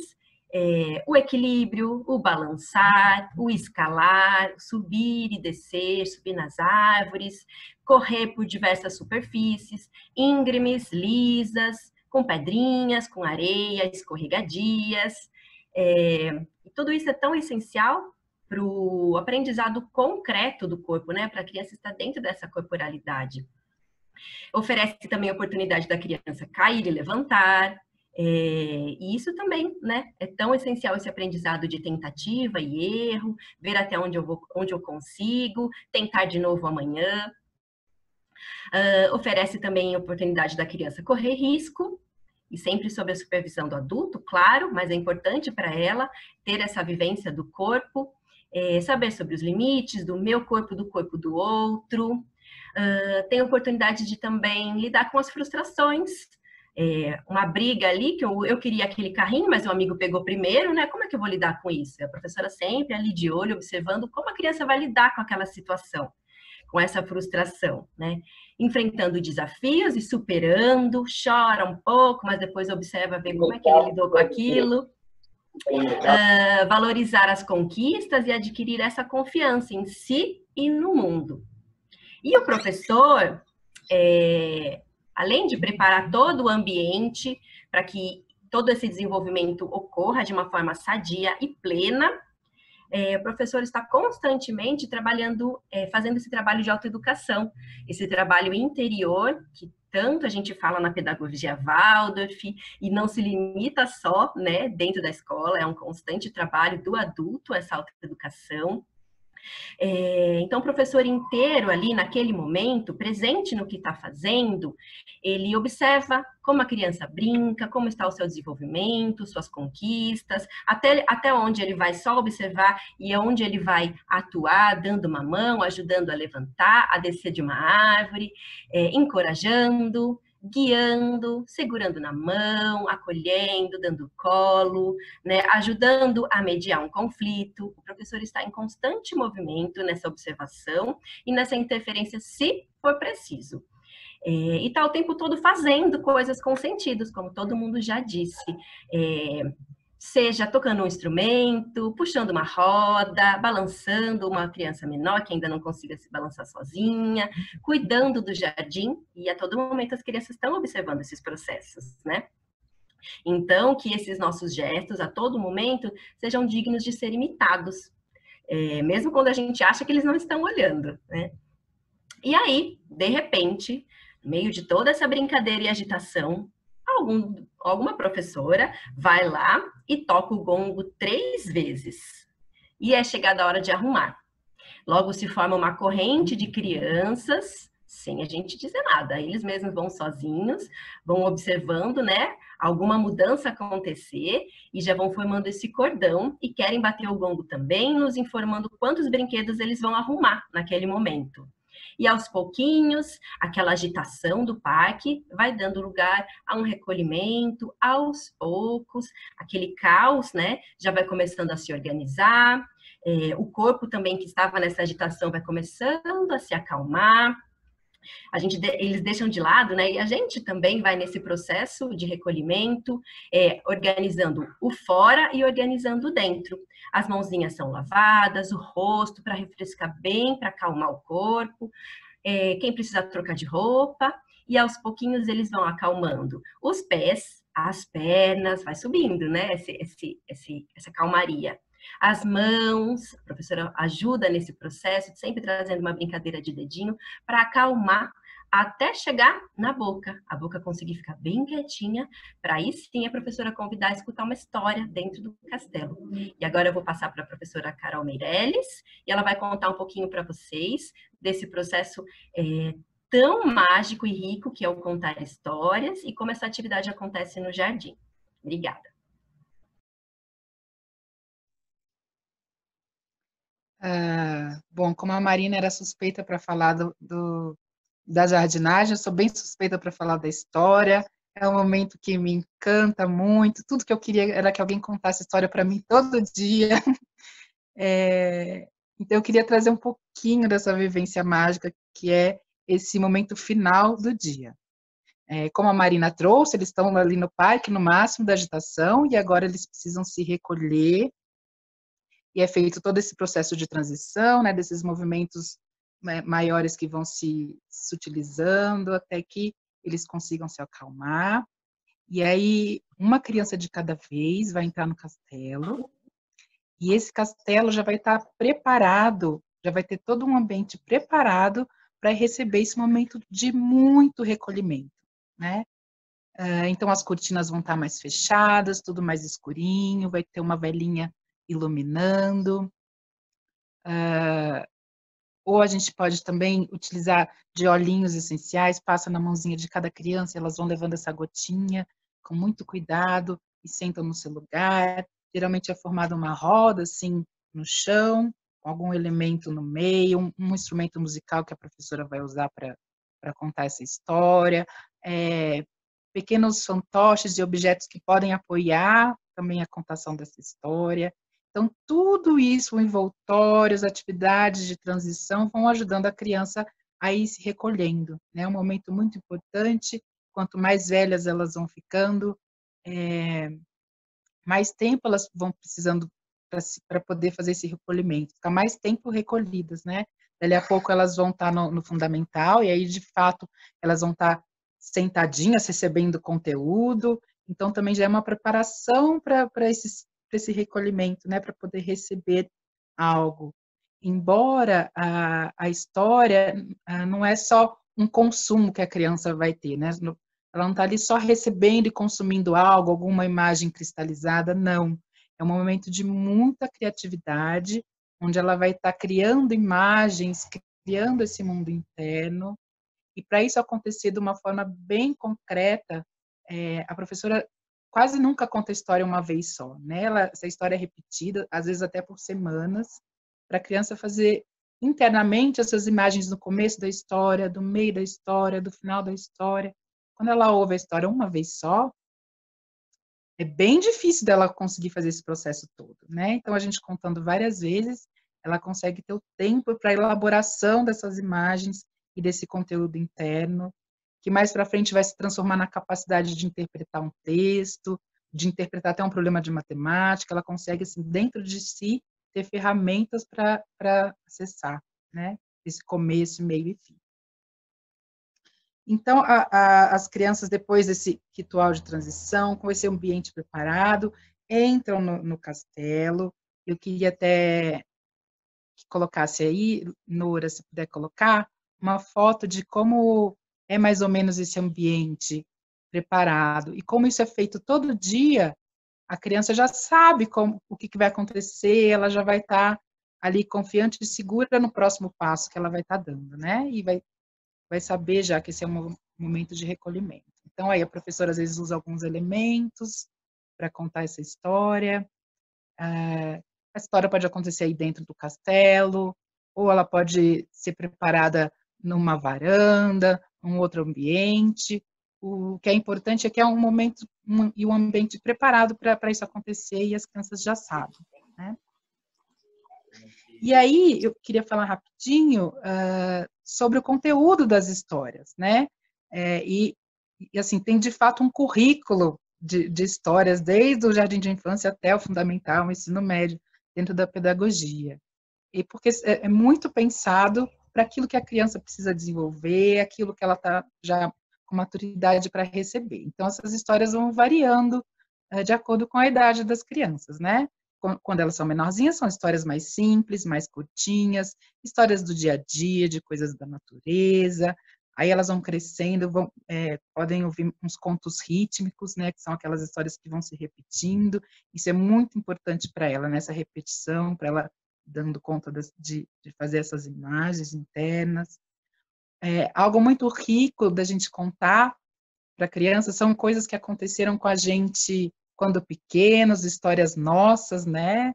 o equilíbrio, o balançar, o escalar, subir e descer, subir nas árvores, correr por diversas superfícies, íngremes, lisas, com pedrinhas, com areia, escorregadias. Tudo isso é tão essencial para o aprendizado concreto do corpo, né? Para a criança estar dentro dessa corporalidade. Oferece também a oportunidade da criança cair e levantar. E isso também, né, é tão essencial, esse aprendizado de tentativa e erro, ver até onde eu consigo, tentar de novo amanhã. Oferece também a oportunidade da criança correr risco, e sempre sob a supervisão do adulto, claro, mas é importante para ela ter essa vivência do corpo, saber sobre os limites do meu corpo, do corpo do outro. Tem a oportunidade de também lidar com as frustrações, uma briga ali, que eu queria aquele carrinho, mas o amigo pegou primeiro, né? Como é que eu vou lidar com isso? A professora sempre ali de olho, observando como a criança vai lidar com aquela situação, com essa frustração, né? Enfrentando desafios e superando, chora um pouco, mas depois observa, vê como é que ele lidou com aquilo. Valorizar as conquistas e adquirir essa confiança em si e no mundo. E o professor, além de preparar todo o ambiente para que todo esse desenvolvimento ocorra de uma forma sadia e plena, o professor está constantemente trabalhando, fazendo esse trabalho de autoeducação, esse trabalho interior, que tanto a gente fala na pedagogia Waldorf, e não se limita só, né, dentro da escola, é um constante trabalho do adulto, essa autoeducação. Então, o professor inteiro ali, naquele momento, presente no que está fazendo, ele observa como a criança brinca, como está o seu desenvolvimento, suas conquistas, até onde ele vai só observar e onde ele vai atuar, dando uma mão, ajudando a levantar, a descer de uma árvore, encorajando, guiando, segurando na mão, acolhendo, dando colo, né, ajudando a mediar um conflito. O professor está em constante movimento nessa observação e nessa interferência, se for preciso. E está o tempo todo fazendo coisas com sentidos, como todo mundo já disse. Seja tocando um instrumento, puxando uma roda, balançando uma criança menor que ainda não consiga se balançar sozinha, cuidando do jardim, e a todo momento as crianças estão observando esses processos, né? Então, que esses nossos gestos, a todo momento, sejam dignos de ser imitados, mesmo quando a gente acha que eles não estão olhando, né? E aí, de repente, no meio de toda essa brincadeira e agitação, alguma professora vai lá e toca o gongo 3 vezes. E é chegada a hora de arrumar. Logo se forma uma corrente de crianças, sem a gente dizer nada. Eles mesmos vão sozinhos, vão observando, né, alguma mudança acontecer e já vão formando esse cordão e querem bater o gongo também, nos informando quantos brinquedos eles vão arrumar naquele momento. E aos pouquinhos, aquela agitação do parque vai dando lugar a um recolhimento, aos poucos, aquele caos, né, já vai começando a se organizar, o corpo também que estava nessa agitação vai começando a se acalmar, eles deixam de lado, né, e a gente também vai nesse processo de recolhimento, organizando o fora e organizando o dentro. As mãozinhas são lavadas, o rosto para refrescar bem, para acalmar o corpo, quem precisa trocar de roupa, e aos pouquinhos eles vão acalmando os pés, as pernas, vai subindo, né, essa calmaria. As mãos, a professora ajuda nesse processo, sempre trazendo uma brincadeira de dedinho para acalmar até chegar na boca. A boca conseguir ficar bem quietinha, para aí sim a professora convidar a escutar uma história dentro do castelo. E agora eu vou passar para a professora Carol Meirelles, e ela vai contar um pouquinho para vocês desse processo tão mágico e rico que é o contar histórias e como essa atividade acontece no jardim. Obrigada. Bom, como a Marina era suspeita para falar da jardinagem, eu sou bem suspeita para falar da história. É um momento que me encanta muito. Tudo que eu queria era que alguém contasse história para mim todo dia. Então, eu queria trazer um pouquinho dessa vivência mágica, que é esse momento final do dia. Como a Marina trouxe, eles estão ali no parque, no máximo da agitação, e agora eles precisam se recolher, e é feito todo esse processo de transição, né, desses movimentos maiores que vão se utilizando, até que eles consigam se acalmar. E aí, uma criança de cada vez vai entrar no castelo, e esse castelo já vai estar preparado, já vai ter todo um ambiente preparado para receber esse momento de muito recolhimento, né? Então, as cortinas vão estar mais fechadas, tudo mais escurinho, vai ter uma velinha iluminando. Ou a gente pode também utilizar de olhinhos essenciais, passa na mãozinha de cada criança, elas vão levando essa gotinha com muito cuidado e sentam no seu lugar. Geralmente é formada uma roda, assim, no chão, com algum elemento no meio, um instrumento musical que a professora vai usar para contar essa história. Pequenos fantoches e objetos que podem apoiar também a contação dessa história. Então, tudo isso, o envoltório, as atividades de transição, vão ajudando a criança a ir se recolhendo. É um momento muito importante. Quanto mais velhas elas vão ficando, mais tempo elas vão precisando para poder fazer esse recolhimento. Ficar mais tempo recolhidas, né? Dali a pouco elas vão estar no fundamental, e aí, de fato, elas vão estar sentadinhas, recebendo conteúdo. Então, também já é uma preparação para esse recolhimento, né, para poder receber algo. Embora a história não é só um consumo que a criança vai ter, né? Ela não está ali só recebendo e consumindo algo, alguma imagem cristalizada, não. É um momento de muita criatividade, onde ela vai estar criando imagens, criando esse mundo interno. E para isso acontecer de uma forma bem concreta, a professora quase nunca conta a história uma vez só, né? Essa história é repetida, às vezes até por semanas, para a criança fazer internamente essas imagens no começo da história, do meio da história, do final da história. Quando ela ouve a história uma vez só, é bem difícil dela conseguir fazer esse processo todo, né? Então, a gente contando várias vezes, ela consegue ter o tempo para a elaboração dessas imagens e desse conteúdo interno, que mais para frente vai se transformar na capacidade de interpretar um texto, de interpretar até um problema de matemática. Ela consegue, assim, dentro de si, ter ferramentas para acessar, né? Esse começo, meio e fim. Então, as crianças, depois desse ritual de transição, com esse ambiente preparado, entram no castelo. Eu queria até que colocasse aí, Nora, se puder colocar, uma foto de como é mais ou menos esse ambiente preparado. E como isso é feito todo dia, a criança já sabe o que vai acontecer, ela já vai estar ali confiante e segura no próximo passo que ela vai estar dando, né? E vai saber já que esse é um momento de recolhimento. Então, aí a professora às vezes usa alguns elementos para contar essa história. A história pode acontecer aí dentro do castelo, ou ela pode ser preparada numa varanda, num outro ambiente. O que é importante é que é um momento e um ambiente preparado para isso acontecer, e as crianças já sabem, né? E aí, eu queria falar rapidinho sobre o conteúdo das histórias, né? E assim, tem de fato um currículo de histórias, desde o jardim de infância até o fundamental, o ensino médio, dentro da pedagogia. E porque é muito pensado para aquilo que a criança precisa desenvolver, aquilo que ela está já com maturidade para receber. Então, essas histórias vão variando de acordo com a idade das crianças, né? quando elas são menorzinhas, são histórias mais simples, mais curtinhas, histórias do dia a dia, de coisas da natureza. Aí elas vão crescendo, podem ouvir uns contos rítmicos, né, que são aquelas histórias que vão se repetindo. Isso é muito importante para ela, nessa repetição, para ela dando conta de fazer essas imagens internas. Algo muito rico da gente contar para crianças são coisas que aconteceram com a gente quando pequenos, histórias nossas, né?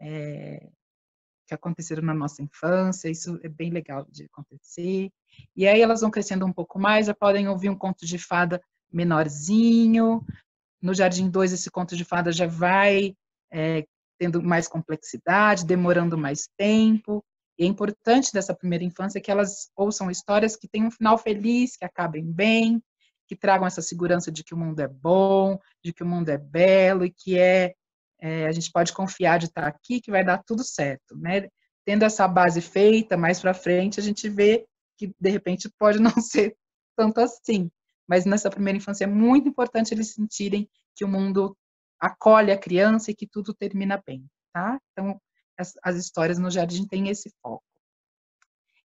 Que aconteceram na nossa infância, isso é bem legal de acontecer. E aí elas vão crescendo um pouco mais, já podem ouvir um conto de fada menorzinho. No Jardim 2, esse conto de fada já vai tendo mais complexidade, demorando mais tempo. E é importante dessa primeira infância que elas ouçam histórias que tenham um final feliz, que acabem bem, que tragam essa segurança de que o mundo é bom, de que o mundo é belo e que a gente pode confiar de estar aqui, que vai dar tudo certo, né? Tendo essa base feita, mais para frente, a gente vê que, de repente, pode não ser tanto assim. Mas nessa primeira infância é muito importante eles sentirem que o mundo acolhe a criança e que tudo termina bem, tá? Então, as histórias no jardim têm esse foco.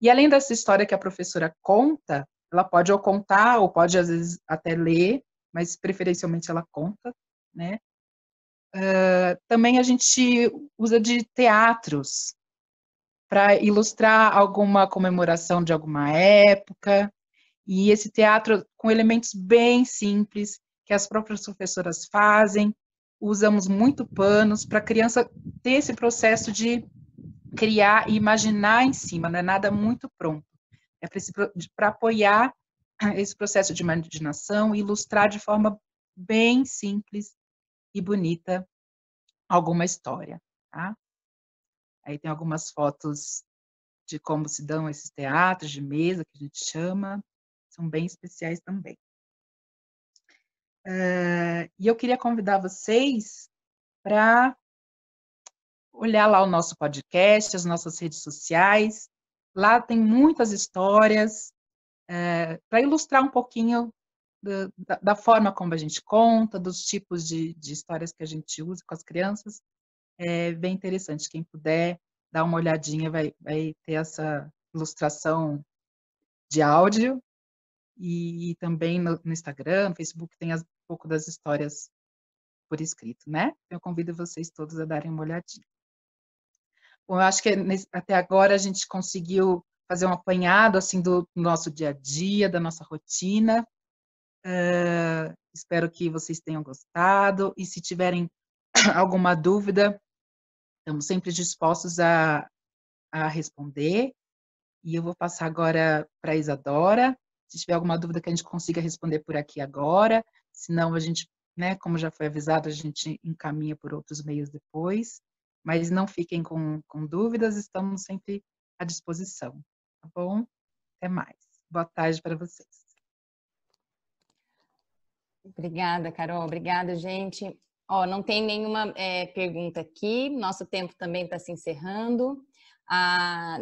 E além dessa história que a professora conta, ela pode ou contar, ou pode, às vezes, até ler, mas preferencialmente ela conta, né? Também a gente usa de teatros para ilustrar alguma comemoração de alguma época, e esse teatro com elementos bem simples, que as próprias professoras fazem, usamos muito panos para a criança ter esse processo de criar e imaginar em cima, não é nada muito pronto. É para apoiar esse processo de imaginação e ilustrar de forma bem simples e bonita alguma história, tá? Aí tem algumas fotos de como se dão esses teatros de mesa, que a gente chama, são bem especiais também. E eu queria convidar vocês para olhar lá o nosso podcast, as nossas redes sociais. Lá tem muitas histórias para ilustrar um pouquinho da forma como a gente conta, dos tipos de histórias que a gente usa com as crianças. É bem interessante. Quem puder dar uma olhadinha vai ter essa ilustração de áudio. E também no Instagram, no Facebook, tem um pouco das histórias por escrito, né? Eu convido vocês todos a darem uma olhadinha. Bom, eu acho que até agora a gente conseguiu fazer um apanhado assim do nosso dia a dia, da nossa rotina. Espero que vocês tenham gostado. E se tiverem alguma dúvida, estamos sempre dispostos a responder. E eu vou passar agora para a Isadora. Se tiver alguma dúvida que a gente consiga responder por aqui agora, senão a gente, né, como já foi avisado, a gente encaminha por outros meios depois. Mas não fiquem com dúvidas, estamos sempre à disposição, tá bom? Até mais. Boa tarde para vocês. Obrigada, Carol. Obrigada, gente. Não tem nenhuma pergunta aqui, nosso tempo também está se encerrando.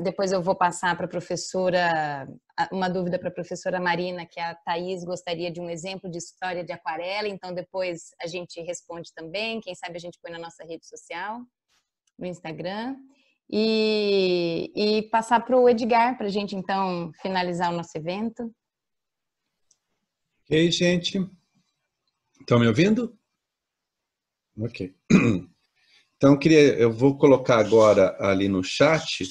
Depois eu vou passar para a professora, uma dúvida para a professora Marina, que a Thaís gostaria de um exemplo de história de aquarela, então depois a gente responde também, quem sabe a gente põe na nossa rede social, no Instagram, e passar para o Edgar, para a gente então finalizar o nosso evento. Ok, gente. Estão me ouvindo? Ok. Então, eu vou colocar agora ali no chat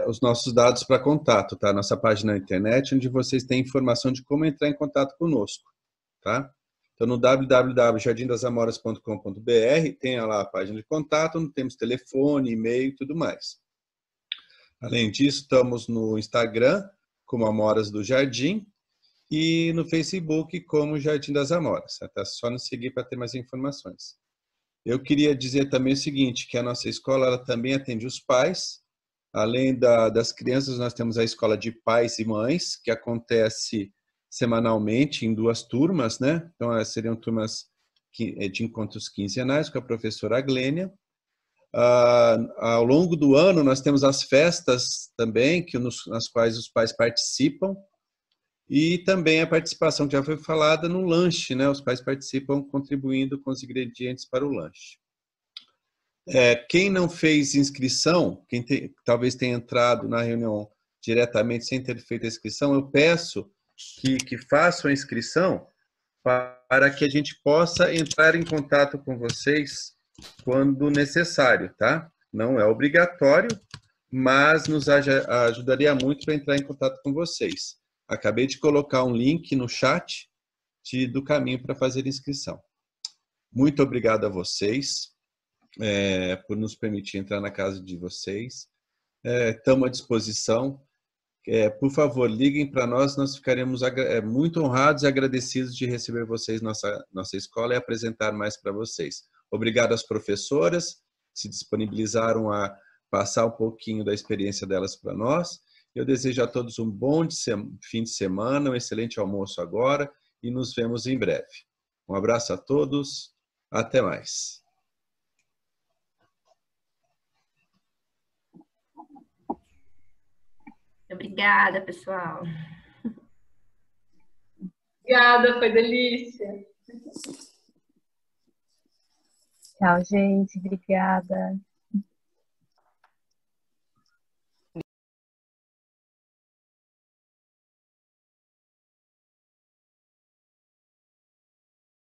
os nossos dados para contato, tá? Nossa página na internet, onde vocês têm informação de como entrar em contato conosco, tá? Então, no www.jardimdasamoras.com.br tem lá a página de contato, onde temos telefone, e-mail e tudo mais. Além disso, estamos no Instagram, como Amoras do Jardim, e no Facebook, como Jardim das Amoras. Tá só nos seguir para ter mais informações. Eu queria dizer também o seguinte, que a nossa escola ela também atende os pais. Além das crianças, nós temos a escola de pais e mães, que acontece semanalmente em 2 turmas, né? Então, seriam turmas de encontros quinzenais com a professora Glênia. Ao longo do ano, nós temos as festas também, nas quais os pais participam. E também a participação que já foi falada no lanche, né? Os pais participam contribuindo com os ingredientes para o lanche. Quem não fez inscrição, talvez tenha entrado na reunião diretamente sem ter feito a inscrição, eu peço que façam a inscrição para que a gente possa entrar em contato com vocês quando necessário, tá? Não é obrigatório, mas nos ajudaria muito para entrar em contato com vocês. Acabei de colocar um link no chat do caminho para fazer inscrição. Muito obrigado a vocês por nos permitir entrar na casa de vocês. Estamos à disposição. Por favor, liguem para nós ficaremos muito honrados e agradecidos de receber vocês na nossa escola e apresentar mais para vocês. Obrigado às professoras que se disponibilizaram a passar um pouquinho da experiência delas para nós. Eu desejo a todos um bom fim de semana, um excelente almoço agora e nos vemos em breve. Um abraço a todos, até mais. Obrigada, pessoal. Obrigada, foi delícia. Tchau, gente. Obrigada.